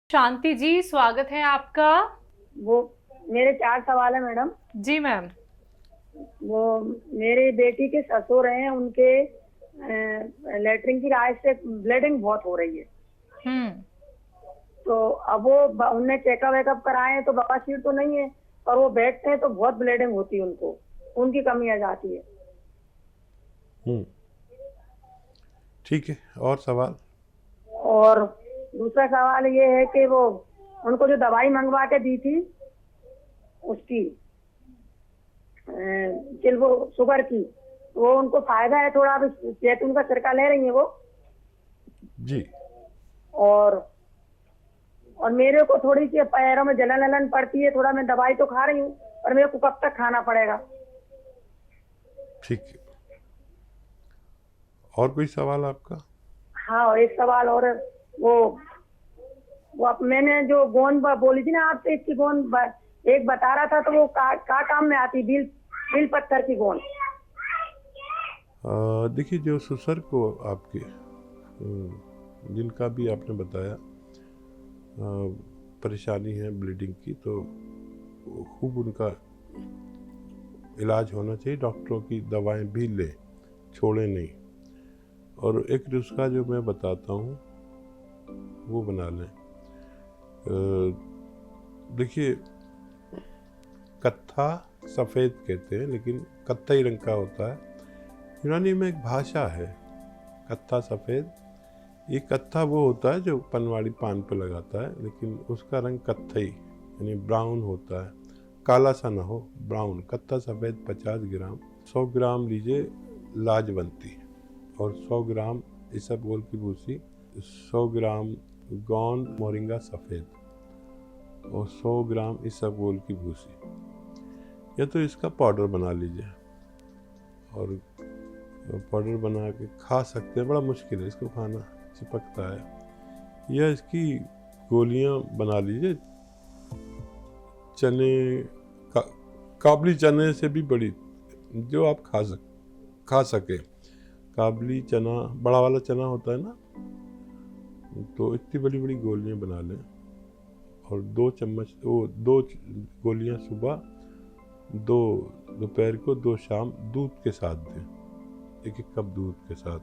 शांति जी, स्वागत है आपका। वो मेरे 4 सवाल है मैडम। जी मैम। वो मेरी बेटी के ससुर हैं, उनके लेटरिन की राय से ब्लीडिंग बहुत हो रही है। तो अब वो उनने चेकअप वेकअप कराए हैं तो बवासीर तो नहीं है, पर वो बैठते हैं तो बहुत ब्लीडिंग होती है, उनको उनकी कमी आ जाती है। ठीक है, और सवाल? और दूसरा सवाल ये है कि वो उनको जो दवाई मंगवा के दी थी उसकी वो शुगर की, वो उनको फायदा है थोड़ा? अभी जैतून का सिरका ले रही है वो जी। और मेरे को थोड़ी सी पैरों में जलन वलन पड़ती है, थोड़ा मैं दवाई तो खा रही हूँ, पर मेरे को कब तक खाना पड़ेगा? ठीक है, और कोई सवाल आपका? हाँ, एक सवाल और। वो अब मैंने जो गोंद बोली थी ना आपसे, इसकी गोंद एक बता रहा था, तो वो का काम में आती? बिल पत्थर की गोंद। देखिए, जो सुसर को आपके जिनका भी आपने बताया परेशानी है ब्लीडिंग की, तो खूब उनका इलाज होना चाहिए, डॉक्टरों की दवाएं भी लें, छोड़ें नहीं। और एक नुस्खा जो मैं बताता हूँ वो बना लें। देखिए, कत्था सफ़ेद कहते हैं, लेकिन कत्थई रंग का होता है। यूनानी में एक भाषा है कत्था सफ़ेद। ये कत्था वो होता है जो पनवाड़ी पान पे लगाता है, लेकिन उसका रंग कत्थई यानी ब्राउन होता है, काला सा ना हो, ब्राउन। कत्था सफ़ेद 50 ग्राम। 100 ग्राम लीजिए लाजवंती, और 100 ग्राम इसबगोल की भूसी, 100 ग्राम गोंद मोरिंगा सफ़ेद, और 100 ग्राम इसबगोल की भूसी। या तो इसका पाउडर बना लीजिए, और पाउडर बना के खा सकते हैं। बड़ा मुश्किल है इसको खाना, चिपकता है। या इसकी गोलियां बना लीजिए, चने काबली चने से भी बड़ी, जो आप खा सके। काबली चना, बड़ा वाला चना होता है ना, तो इतनी बड़ी बड़ी गोलियां बना लें, और 2 चम्मच, वो 2 गोलियां सुबह, 2 दोपहर को, 2 शाम दूध के साथ दें, 1-1 कप दूध के साथ।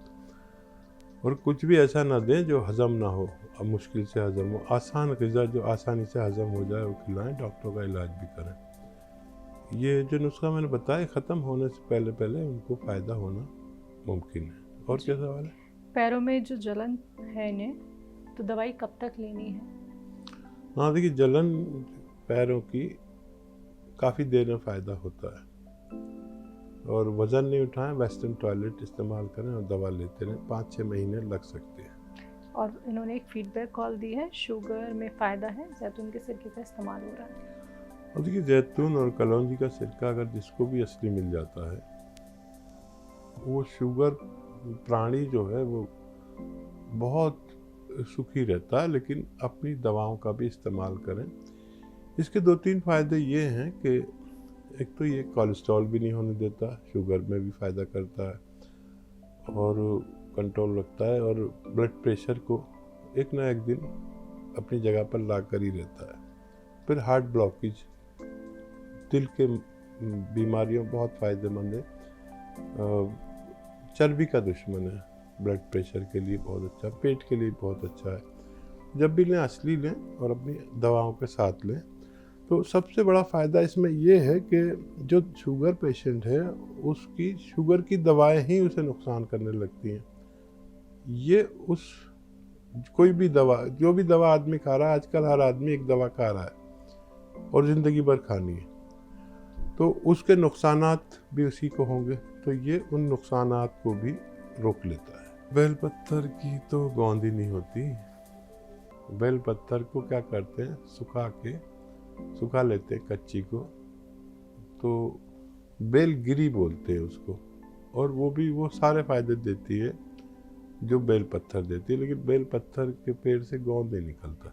और कुछ भी ऐसा ना दें जो हज़म ना हो, अब मुश्किल से हज़म हो। आसान ग़िज़ा जो आसानी से हज़म हो जाए वो खिलाएं, डॉक्टरों का इलाज भी करें। ये जो नुस्खा मैंने बताया, ख़त्म होने से पहले पहले उनको फ़ायदा होना मुमकिन है। और क्या सवाल है? पैरों में जो जलन है इन्हें, तो दवाई कब तक लेनी है? हाँ, देखिए, जलन पैरों की काफ़ी देर में फ़ायदा होता है। और वज़न नहीं उठाएं, वेस्टर्न टॉयलेट इस्तेमाल करें और दवा लेते रहें, 5-6 महीने लग सकते हैं। और इन्होंने एक फीडबैक कॉल दी है, शुगर में फ़ायदा है, जैतून के सिरके का इस्तेमाल हो रहा है। और देखिए, जैतून और कलौंजी का सिरका अगर जिसको भी असली मिल जाता है, वो शुगर प्राणी जो है वो बहुत सुखी रहता है। लेकिन अपनी दवाओं का भी इस्तेमाल करें। इसके 2-3 फ़ायदे ये हैं कि एक तो ये कोलेस्ट्रॉल भी नहीं होने देता, शुगर में भी फ़ायदा करता है और कंट्रोल रखता है, और ब्लड प्रेशर को एक ना एक दिन अपनी जगह पर ला कर ही रहता है। फिर हार्ट ब्लॉकेज, दिल के बीमारियों बहुत फ़ायदेमंद है। चर्बी का दुश्मन है, ब्लड प्रेशर के लिए बहुत अच्छा, पेट के लिए बहुत अच्छा है। जब भी लें असली लें और अपनी दवाओं के साथ लें। तो सबसे बड़ा फ़ायदा इसमें ये है कि जो शुगर पेशेंट है, उसकी शुगर की दवाएं ही उसे नुकसान करने लगती हैं। ये उस कोई भी दवा, जो भी दवा आदमी खा रहा है, आजकल हर आदमी एक दवा खा रहा है और ज़िंदगी भर खानी है, तो उसके नुकसानात भी उसी को होंगे। तो ये उन नुकसानात को भी रोक लेता है। बेल पत्थर की तो गोंद ही नहीं होती। बेल पत्थर को क्या करते हैं, सुखा लेते हैं कच्ची को, तो बेलगिरी बोलते हैं उसको, और वो सारे फ़ायदे देती है जो बेल पत्थर देती है। लेकिन बेल पत्थर के पेड़ से गोंद नहीं निकलता,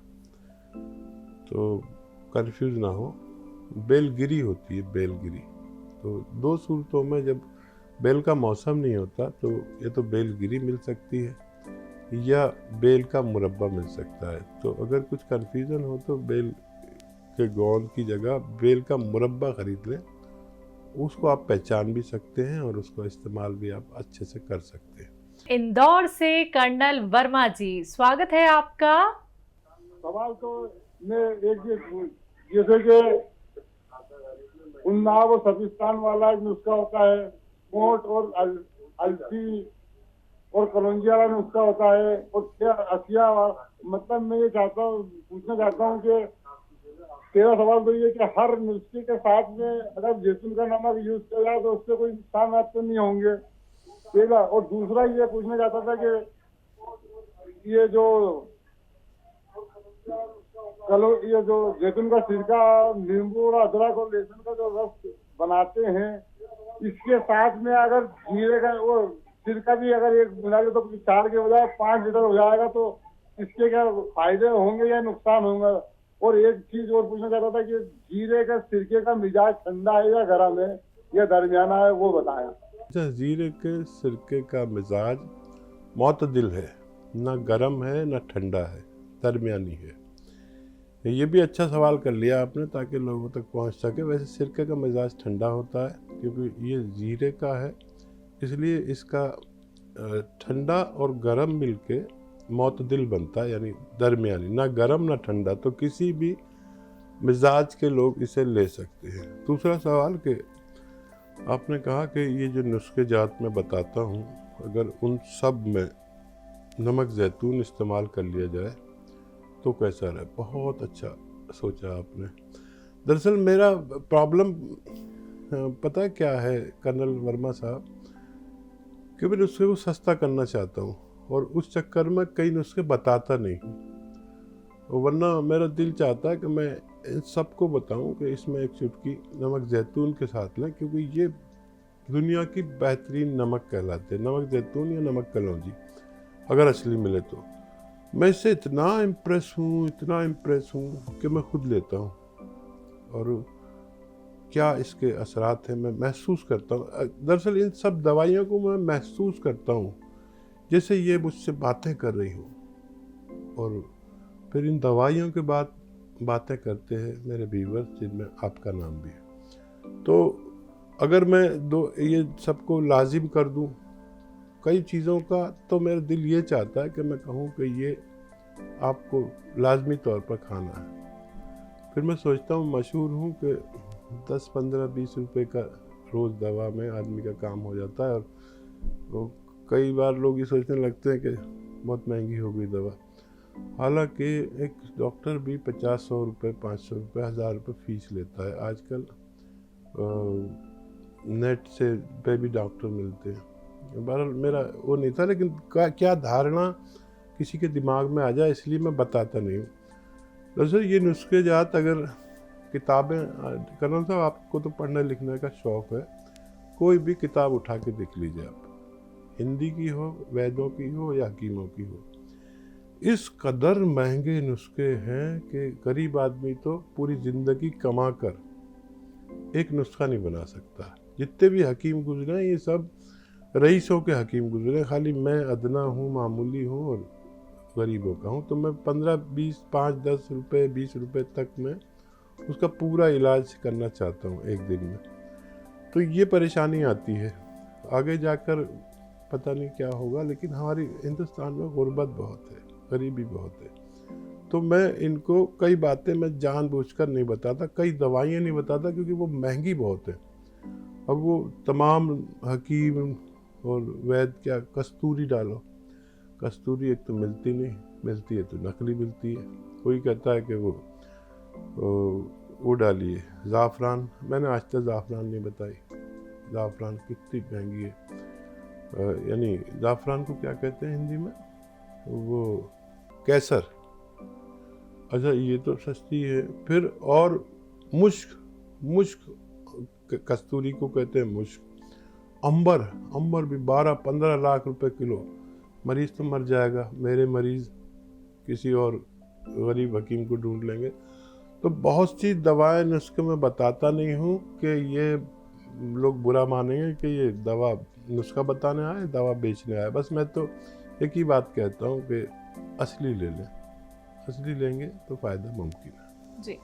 तो कंफ्यूज ना हो, बेलगिरी होती है, बेलगिरी। तो 2 सूरतों में, जब बेल का मौसम नहीं होता तो ये तो बेलगिरी मिल सकती है, या बेल का मुरब्बा मिल सकता है। तो अगर कुछ कन्फ्यूज़न हो तो बेल के गोंद की जगह बेल का मुरब्बा ख़रीद लें, उसको आप पहचान भी सकते हैं और उसका इस्तेमाल भी आप अच्छे से कर सकते हैं। इंदौर से कर्नल वर्मा जी, स्वागत है आपका। सवाल तो मैं एक जैसे कि उन्नाव और सफिस्तान वाला एक नुस्खा होता है, मोट और अलसी और कलौंजी वाला नुस्खा होता है, और असिया, मतलब मैं ये पूछना चाहता हूँ कि तेरा सवाल तो ये कि हर नुस्खे के साथ में अगर जैतून का नमक यूज किया जाए तो उससे कोई नुकसान तो नहीं होंगे, पहला। और दूसरा ये पूछना चाहता था कि ये जो जैतून का सिरका, नींबू और अदरक और लहसुन का जो रस बनाते हैं, इसके साथ में अगर जीरे का वो सिरका भी अगर एक मिला ले तो 4 के बजाय 5 लीटर हो जाएगा, तो इसके क्या फायदे होंगे या नुकसान होंगे? और एक चीज और पूछना चाहता था कि जीरे का सिरके का मिजाज ठंडा है या गर्म है या दरमियाना है, वो बताया। अच्छा, जीरे के सिरके का मिजाज मुतदिल है, ना गर्म है ना ठंडा है, दरमियानी है। ये भी अच्छा सवाल कर लिया आपने ताकि लोगों तक पहुंच सके। वैसे सिरके का मिजाज ठंडा होता है क्योंकि ये जीरे का है, इसलिए इसका ठंडा और गर्म मिलके मुतदिल बनता है, यानी दरमियानी, ना गर्म ना ठंडा। तो किसी भी मिजाज के लोग इसे ले सकते हैं। दूसरा सवाल कि आपने कहा कि ये जो नुस्खे जात मैं बताता हूँ, अगर उन सब में नमक ज़ैतून इस्तेमाल कर लिया जाए तो कैसा रहे। बहुत अच्छा सोचा आपने। दरअसल मेरा प्रॉब्लम पता क्या है कर्नल वर्मा साहब, कि मैं नुस्खे को सस्ता करना चाहता हूँ और उस चक्कर में कई नुस्खे बताता नहीं हूँ, वरना मेरा दिल चाहता है कि मैं इन सबको बताऊँ कि इसमें एक चुटकी नमक ज़ैतून के साथ लें, क्योंकि ये दुनिया की बेहतरीन नमक कहलाते हैं, नमक ज़ैतून या नमक कलौंजी, अगर असली मिले तो। मैं इससे इतना इम्प्रेस हूँ कि मैं खुद लेता हूँ और क्या इसके असरात हैं मैं महसूस करता हूँ। दरअसल इन सब दवाइयों को मैं महसूस करता हूँ जैसे ये मुझसे बातें कर रही हूँ, और फिर इन दवाइयों के बाद बातें करते हैं मेरे व्यूअर्स, जिनमें आपका नाम भी है। तो अगर मैं ये सबको लाजिम कर दूँ कई चीज़ों का, तो मेरा दिल ये चाहता है कि मैं कहूँ कि ये आपको लाजमी तौर पर खाना है। फिर मैं सोचता हूँ, मशहूर हूँ कि 10, 15, 20 रुपए का रोज़ दवा में आदमी का काम हो जाता है, और वो कई बार लोग ये सोचने लगते हैं कि बहुत महंगी हो गई दवा। हालांकि एक डॉक्टर भी 50-100 रुपये, 500 रुपये, 1000 रुपये फीस लेता है। आजकल नेट से पे भी डॉक्टर मिलते हैं। बहरहाल मेरा वो नहीं था, लेकिन क्या धारणा किसी के दिमाग में आ जाए इसलिए मैं बताता नहीं हूँ। दरअसल ये नुस्खे जात, अगर किताबें, कर्नल साहब आपको तो पढ़ने लिखने का शौक़ है, कोई भी किताब उठा के देख लीजिए आप, हिंदी की हो, वैद्यों की हो या हकीमों की हो, इस कदर महंगे नुस्खे हैं कि गरीब आदमी तो पूरी ज़िंदगी कमा कर एक नुस्खा नहीं बना सकता। जितने भी हकीम गुजरे हैं ये सब रईसों के हकीम गुजरे, खाली मैं अदना हूँ, मामूली हूँ और गरीबों का हूँ। तो मैं 15, 20, 5, 10 रुपये, 20 रुपये तक में उसका पूरा इलाज करना चाहता हूँ एक दिन में। तो ये परेशानी आती है, आगे जाकर पता नहीं क्या होगा, लेकिन हमारी हिंदुस्तान में गुर्बत बहुत है, गरीबी बहुत है। तो मैं इनको कई बातें मैं जानबूझकर नहीं बताता, कई दवाइयाँ नहीं बताता, क्योंकि वो महंगी बहुत है। अब वो तमाम हकीम और वैद्य क्या कस्तूरी डालो, कस्तूरी एक तो मिलती नहीं, मिलती है तो नकली मिलती है। कोई कहता है कि वो डालिए ज़ाफ़रान, मैंने आज तक ज़ाफ़रान नहीं बताई। ज़ाफ़रान कितनी महंगी है, यानी ज़ाफ़रान को क्या कहते हैं हिंदी में, वो केसर। अच्छा, ये तो सस्ती है। फिर और मुश्क कस्तूरी को कहते हैं मुश्क। अंबर भी 12-15 लाख रुपए किलो। मरीज़ तो मर जाएगा, मेरे मरीज़ किसी और गरीब हकीम को ढूंढ लेंगे। तो बहुत सी दवाएं नुस्खे में बताता नहीं हूँ कि ये लोग बुरा मानेंगे कि ये दवा नुस्खा बताने आए, दवा बेचने आए। बस मैं तो एक ही बात कहता हूँ कि असली ले लें, असली लेंगे तो फ़ायदा मुमकिन है। जी,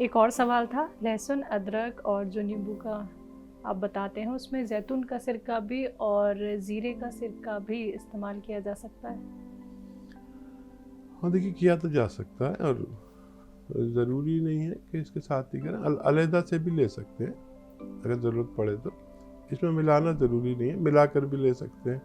एक और सवाल था, लहसुन, अदरक और जो नींबू का आप बताते हैं उसमें जैतून का सिरका भी और ज़ीरे का सिरका भी इस्तेमाल किया जा सकता है? हाँ देखिए, किया तो जा सकता है और ज़रूरी नहीं है कि इसके साथ ही करें, अलहदा से भी ले सकते हैं अगर ज़रूरत पड़े तो। इसमें मिलाना ज़रूरी नहीं है, मिलाकर भी ले सकते हैं।